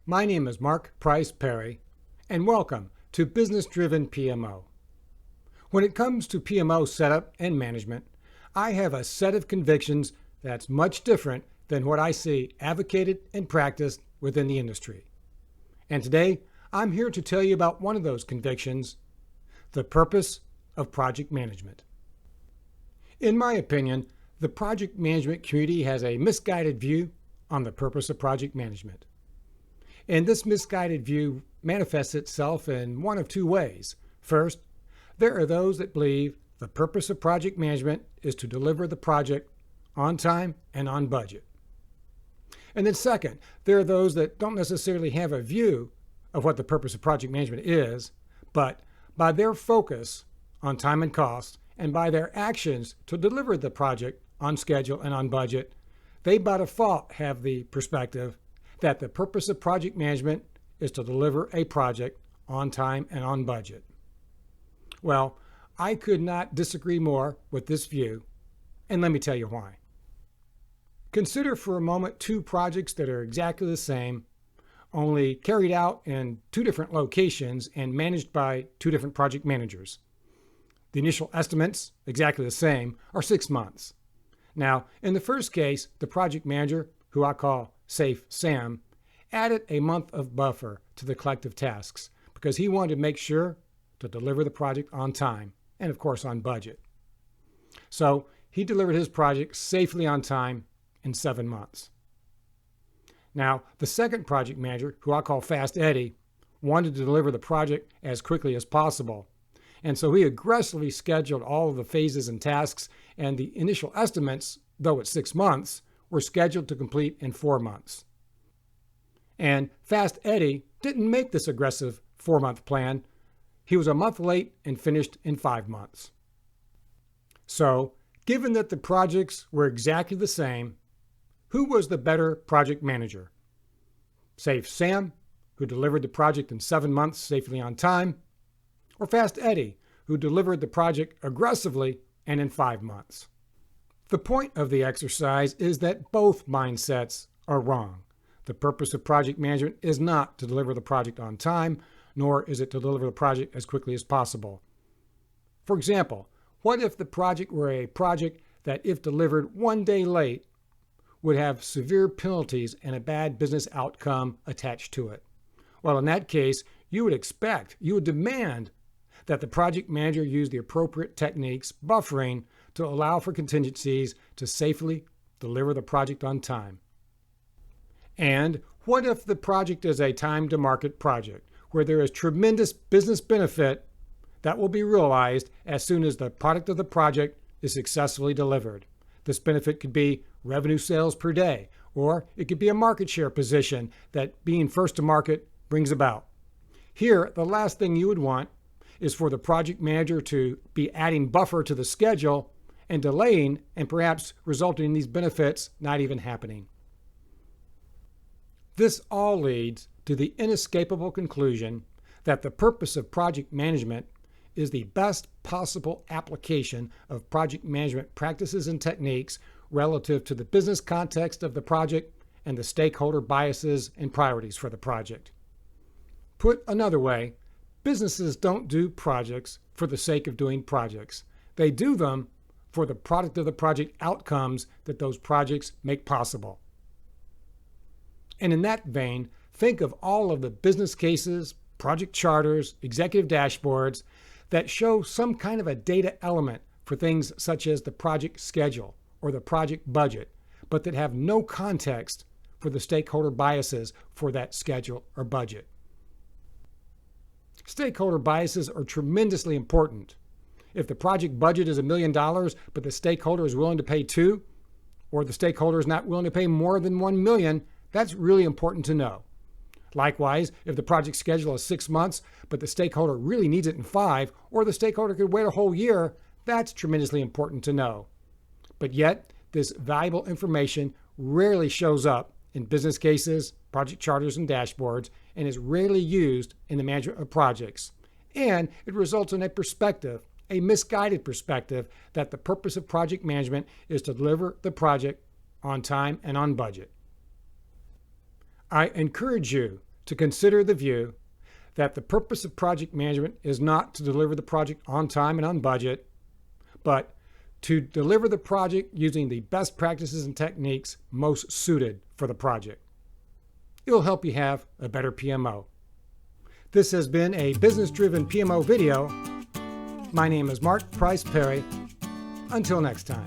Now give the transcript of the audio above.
My name is Mark Price Perry, and welcome to Business Driven PMO. When it comes to PMO setup and management, I have a set of convictions that's much different than what I see advocated and practiced within the industry. And today, I'm here to tell you about one of those convictions, the purpose of project management. In my opinion, the project management community has a misguided view on the purpose of project management. And this misguided view manifests itself in one of two ways. First, there are those that believe the purpose of project management is to deliver the project on time and on budget. And then second, there are those that don't necessarily have a view of what the purpose of project management is, but by their focus on time and cost and by their actions to deliver the project on schedule and on budget, they by default have the perspective that the purpose of project management is to deliver a project on time and on budget. Well, I could not disagree more with this view, and let me tell you why. Consider for a moment two projects that are exactly the same, only carried out in two different locations and managed by two different project managers. The initial estimates, exactly the same, are 6 months. Now, in the first case, the project manager, who I call Safe Sam, added a month of buffer to the collective tasks because he wanted to make sure to deliver the project on time and, of course, on budget. So he delivered his project safely on time in 7 months. Now, the second project manager, who I call Fast Eddie, wanted to deliver the project as quickly as possible. And so he aggressively scheduled all of the phases and tasks, and the initial estimates, though at 6 months, were scheduled to complete in 4 months. And Fast Eddie didn't make this aggressive 4-month plan. He was a month late and finished in 5 months. So, given that the projects were exactly the same, who was the better project manager? Safe Sam, who delivered the project in 7 months safely on time, or Fast Eddie, who delivered the project aggressively and in 5 months? The point of the exercise is that both mindsets are wrong. The purpose of project management is not to deliver the project on time, nor is it to deliver the project as quickly as possible. For example, what if the project were a project that, if delivered 1 day late, would have severe penalties and a bad business outcome attached to it? Well, in that case, you would demand that the project manager use the appropriate techniques, buffering, to allow for contingencies to safely deliver the project on time. And what if the project is a time-to-market project where there is tremendous business benefit that will be realized as soon as the product of the project is successfully delivered? This benefit could be revenue sales per day, or it could be a market share position that being first to market brings about. Here, the last thing you would want is for the project manager to be adding buffer to the schedule and delaying and perhaps resulting in these benefits not even happening. This all leads to the inescapable conclusion that the purpose of project management is the best possible application of project management practices and techniques relative to the business context of the project and the stakeholder biases and priorities for the project. Put another way, businesses don't do projects for the sake of doing projects. They do them for the product of the project outcomes that those projects make possible. And in that vein, think of all of the business cases, project charters, executive dashboards that show some kind of a data element for things such as the project schedule or the project budget, but that have no context for the stakeholder biases for that schedule or budget. Stakeholder biases are tremendously important. If the project budget is $1 million, but the stakeholder is willing to pay $2 million, or the stakeholder is not willing to pay more than $1 million, that's really important to know. Likewise, if the project schedule is 6 months, but the stakeholder really needs it in 5, or the stakeholder could wait a whole year, that's tremendously important to know. But yet, this valuable information rarely shows up in business cases, project charters, and dashboards, and is rarely used in the management of projects. And it results in a perspective, a misguided perspective, that the purpose of project management is to deliver the project on time and on budget. I encourage you to consider the view that the purpose of project management is not to deliver the project on time and on budget, but to deliver the project using the best practices and techniques most suited for the project. It'll help you have a better PMO. This has been a Business Driven PMO video. My name is Mark Price Perry. Until next time.